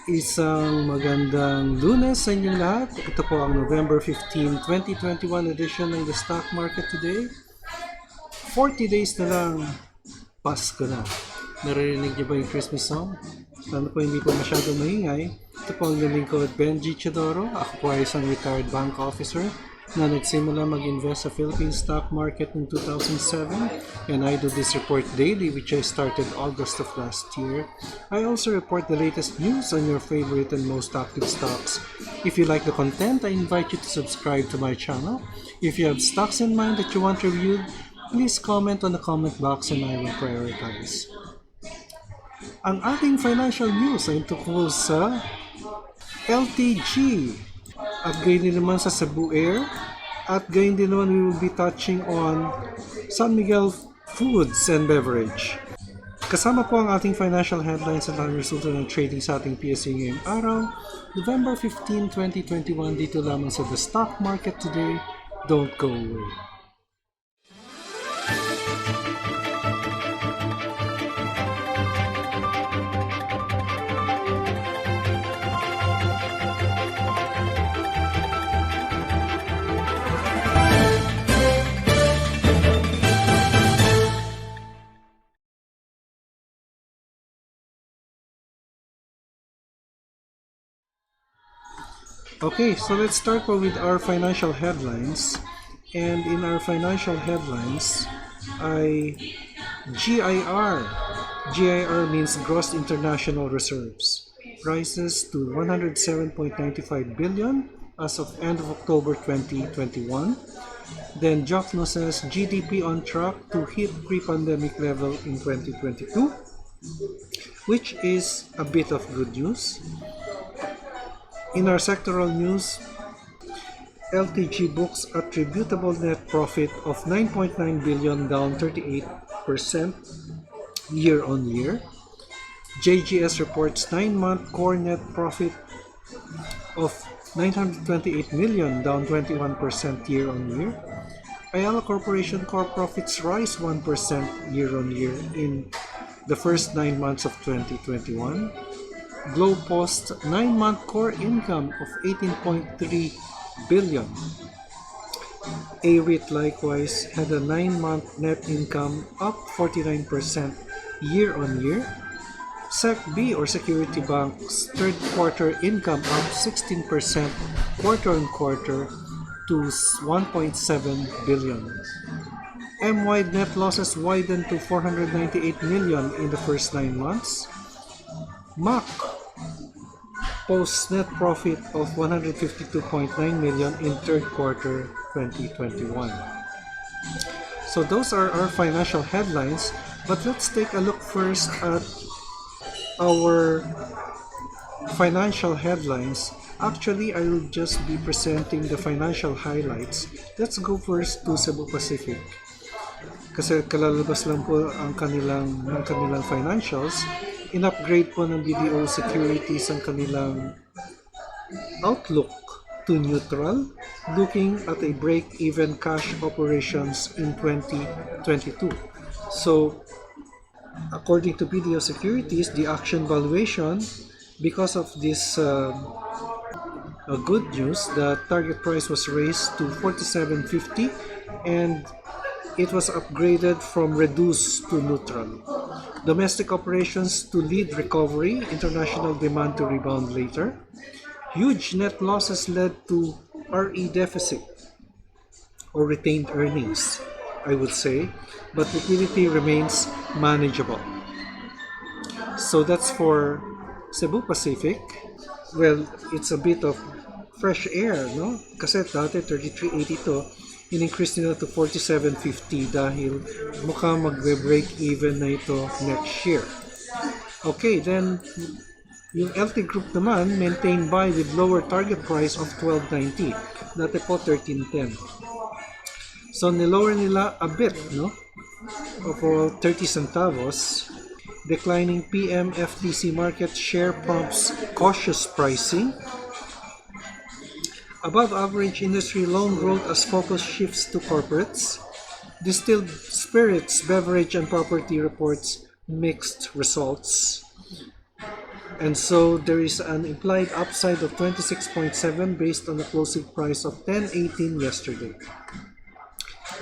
Isang magandang Lunes sa inyong lahat. Ito po ang November 15, 2021 edition ng The Stock Market Today. 40 days na lang, Pasko na. Naririnig niyo ba yung Christmas song? Sana po hindi po masyado maingay. Ito po ang lingkod Benji Chidoro. Ako po ay isang retired bank officer na nagsimula mag-invest sa Philippine stock market in 2007, and I do this report daily, which I started August of last year. I also report the latest news on your favorite and most active stocks. If you like the content, I invite you to subscribe to my channel. If you have stocks in mind that you want reviewed, please comment on the comment box and I will prioritize. Ang ating financial news ay tungkol sa LTG. At gayon din naman sa Cebu Air. At gayon din naman we will be touching on San Miguel Foods and Beverage. Kasama po ang ating financial headlines at ang resulta ng trading sa ating PSE ngayong araw, November 15, 2021, dito lamang sa The Stock Market Today. Don't go away. Okay, so let's start with our financial headlines. And in our financial headlines, GIR means Gross International Reserves, rises to 107.95 billion as of end of October 2021. Then Jokno says GDP on track to hit pre-pandemic level in 2022, which is a bit of good news. In our sectoral news, LTG books attributable net profit of 9.9 billion, down 38% year-on-year. JGS reports 9-month core net profit of 928 million, down 21% year-on-year. Ayala Corporation core profits rise 1% year-on-year in the first 9 months of 2021. Globe posts 9-month core income of 18.3 billion. AREIT likewise had a 9-month net income up 49% year-on-year. SECB or Security Bank's third quarter income up 16% quarter-on-quarter to 1.7 billion. M-wide net losses widened to 498 million in the first 9 months. MAC posts net profit of 152.9 million in third quarter 2021. So those are our financial headlines, but let's take a look first at our financial headlines. Actually, I will just be presenting the financial highlights. Let's go first to Cebu Pacific. Kasi kalalabas lang po ang kanilang financials. In-upgrade po ng BDO Securities ang kanilang outlook to neutral, looking at a break-even cash operations in 2022. So, according to BDO Securities, the action valuation, because of this good news, the target price was raised to 47.50 and it was upgraded from reduced to neutral. Domestic operations to lead recovery, international demand to rebound later. Huge net losses led to RE deficit or retained earnings, I would say, but liquidity remains manageable. So that's for Cebu Pacific. Well, it's a bit of fresh air, no? Kasi dati 33.80 to, in-increase nila to 47.50 dahil mukhang magbe-break even na ito next year. Okay, then yung LT Group naman maintained buy with lower target price of 12.90. Dati po 13.10. So nilower nila a bit, no? Of 30 centavos. Declining PM-FTC market share prompts cautious pricing. Above average industry loan growth as focus shifts to corporates. Distilled spirits, beverage and property reports mixed results. And so there is an implied upside of 26.7 based on the closing price of 10.18 yesterday.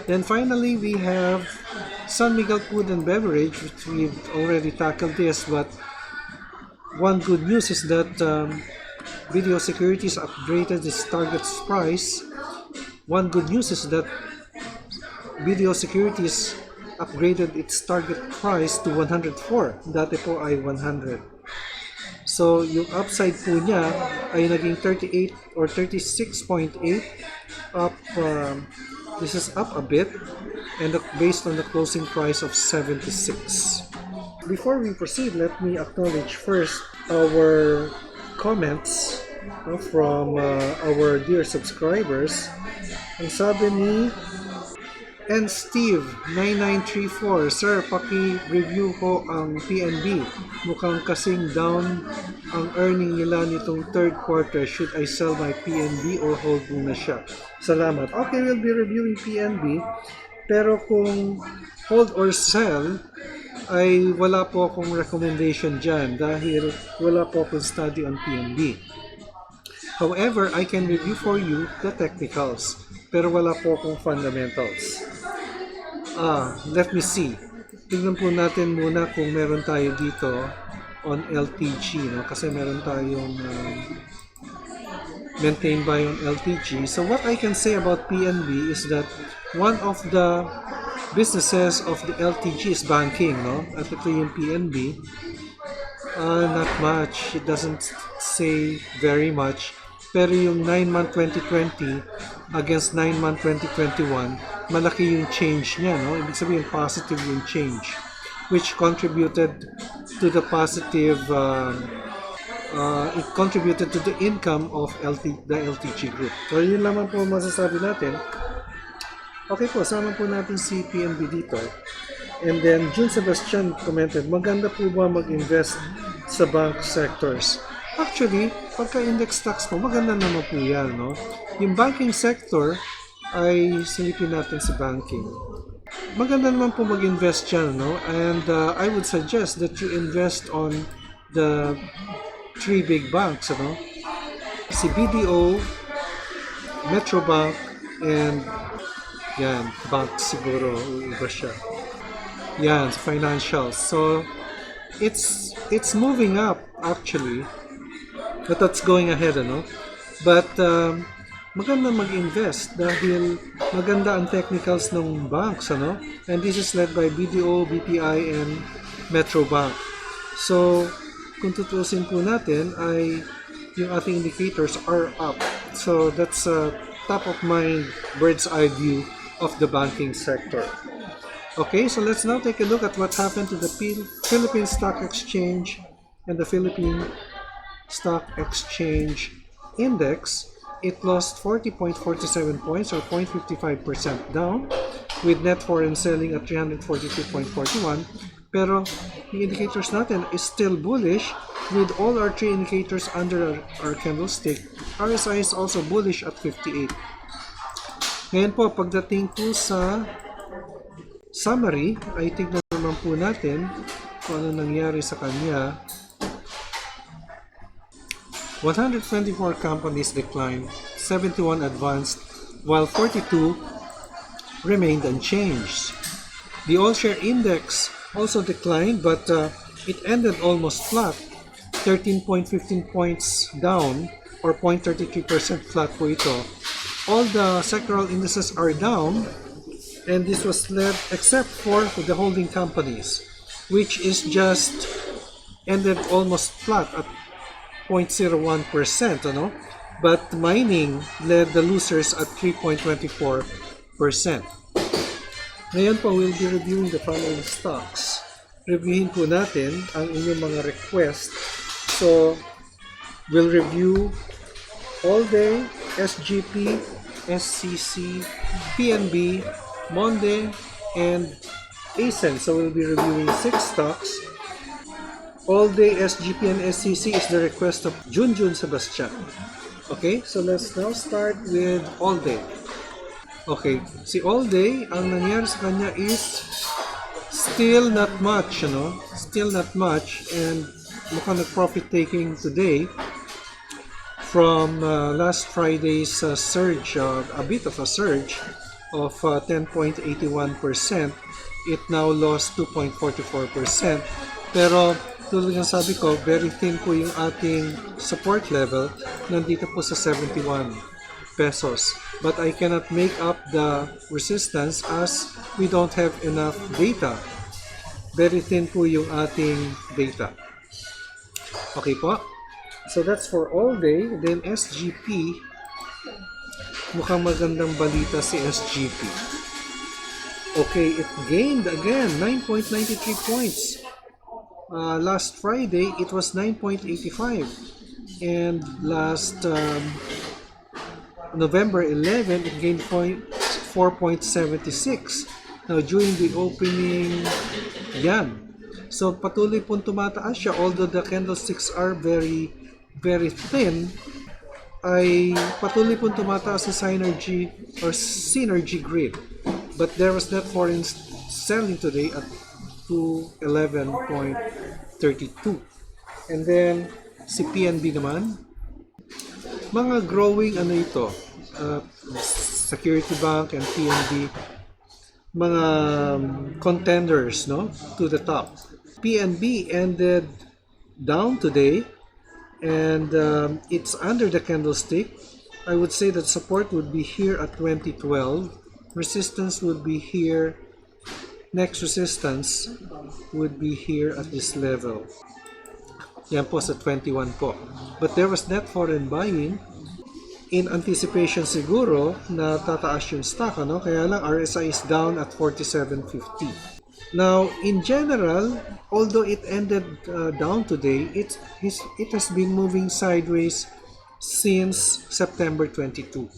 Then finally, we have San Miguel Food and Beverage, which we've already tackled this, but one good news is that Video Securities upgraded its target price. One good news is that Video Securities upgraded its target price to 104. Dati po ay 100. So, yung upside po niya ay naging 38 or 36.8 up. This is up a bit and based on the closing price of 76. Before we proceed, let me acknowledge first our comments from our dear subscribers. Ang sabi ni and Steve 9934, Sir, paki-review ko ang PNB. Mukhang kasing down ang earning nila nitong third quarter. Should I sell my PNB or hold muna siya? Salamat. Okay, we'll be reviewing PNB. Pero kung hold or sell, ay wala po akong recommendation dyan dahil wala po akong study on PNB. However, I can review for you the technicals. Pero wala po akong fundamentals. Let me see. Tignan po natin muna kung meron tayo dito on LTG, no? Kasi meron tayong maintained by on LTG. So what I can say about PNB is that one of the businesses of the LTG is banking, no? At ito yung PNB. Not much. It doesn't say very much. Pero yung 9-month 2020 against 9-month 2021, malaki yung change niya, no? Ibig sabihin, positive yung change, which contributed to the positive, it contributed to the income of the LTG group. So, yun lamang po masasabi natin. Okay po, sama po natin si PNB dito. And then, June Sebastian commented, maganda po ba mag-invest sa bank sectors? Actually, pagka-index stocks po, maganda naman po yan, no? Yung banking sector ay silipin natin sa banking. Maganda naman po mag-invest dyan, no? And I would suggest that you invest on the three big banks, no? Si BDO, Metrobank, and yan, bank siguro, iba siya. Yan, financials. So, it's moving up, actually. But that's going ahead, ano? But maganda mag-invest dahil maganda ang technicals ng banks, ano? And this is led by BDO, BPI, and Metrobank. So, kung tutusin po natin ay yung ating indicators are up. So, that's a top of mind bird's eye view of the banking sector. Okay, so let's now take a look at what happened to the Philippine Stock Exchange and the Philippine Stock Exchange Index. It lost 40.47 points or 0.55% down with net foreign selling at 342.41. Pero the indicators natin is still bullish with all our three indicators under our candlestick. RSI is also bullish at 58. Ngayon po, pagdating po sa summary, ay tignan naman po natin kung ano nangyari sa kanya. 124 companies declined, 71 advanced, while 42 remained unchanged. The all-share index also declined, but it ended almost flat, 13.15 points down, or 0.33% flat po ito. All the sectoral indices are down, and this was led except for the holding companies, which is just ended almost flat at 0.01%, ano? But mining led the losers at 3.24%. Ngayon po, we'll be reviewing the following stocks. Reviewin po natin ang inyong mga request. So, we'll review ALLDY, SGP, SCC, PNB, MONDE, and ACEN. So, we'll be reviewing 6 stocks. ALLDY, SGP, and SCC is the request of June Sebastian. Okay, so let's now start with ALLDY. Okay, si ALLDY, ang nangyari sa kanya is still not much, Still not much, and mukhang nag-profit taking today from last Friday's surge, a bit of a surge of 10.81%. It now lost 2.44%. Pero tulad ng sabi ko, very thin po yung ating support level. Nandito po sa 71 pesos. But I cannot make up the resistance as we don't have enough data. Very thin po yung ating data. Okay po. So that's for all day. Then SGP, mukhang magandang balita si SGP. Okay, it gained again 9.93 points. Last Friday, it was 9.85. And last November 11, it gained 4.76. Now, during the opening, yan. So, patuloy pong tumataas siya. Although the candlesticks are very thin, ay patuloy pong tumataas sa synergy or synergy grid. But there was net foreign selling today at 211.32. And then, si PNB naman, mga growing ito, Security Bank and PNB, mga contenders, no, to the top. PNB ended down today, and it's under the candlestick. I would say that support would be here at 2012. Resistance would be here. Next resistance would be here at this level. Yan po sa 21 po. But there was net foreign buying in anticipation siguro na tataas yung stock, ano? Kaya lang RSI is down at 47.50. Now, in general, although it ended down today, it has been moving sideways since September 22.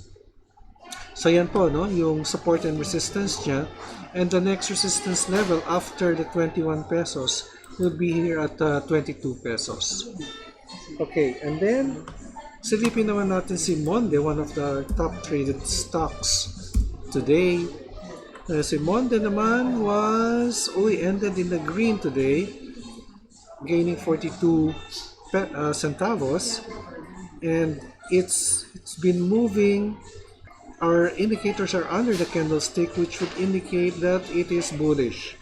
So yan po, no, yung support and resistance niya, and the next resistance level after the 21 pesos will be here at 22 pesos. Okay, and then silipin naman natin si Monde, one of the top traded stocks today. Si Monde naman ended in the green today, gaining 42 centavos, and it's been moving. Our indicators are under the candlestick, which would indicate that it is bullish.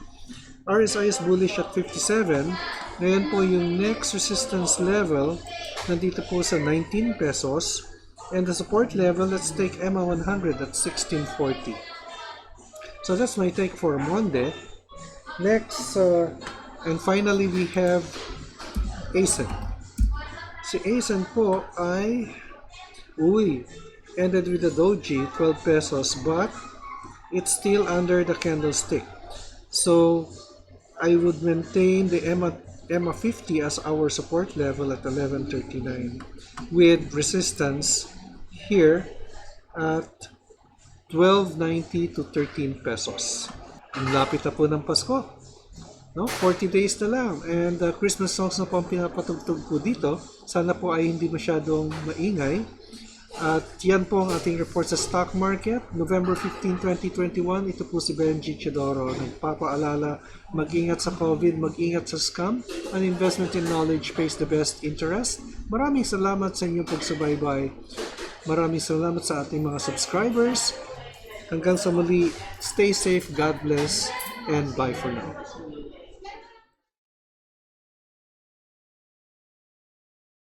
RSI is bullish at 57. Ngayon po yung next resistance level nandito po sa 19 pesos, and the support level, let's take EMA 100 at 1640. So that's my take for Monde. Next, and finally we have ACEN. Si ACEN po ay ended with a doji 12 pesos, but it's still under the candlestick. So I would maintain the EMA 50 as our support level at 1139 with resistance here at 12.90 to 13 pesos. Ang lapit na po ng Pasko. No? 40 days na lang. And Christmas songs na po ang pinapatugtog po dito. Sana po ay hindi masyadong maingay. At yan po ang ating report sa stock market. November 15, 2021. Ito po si Benji Chidoro. Nagpapaalala, mag-ingat sa COVID, mag-ingat sa scam. An investment in knowledge pays the best interest. Maraming salamat sa inyong pagsubaybay. Maraming salamat sa ating mga subscribers. Hanggang sa muli, stay safe, God bless, and bye for now.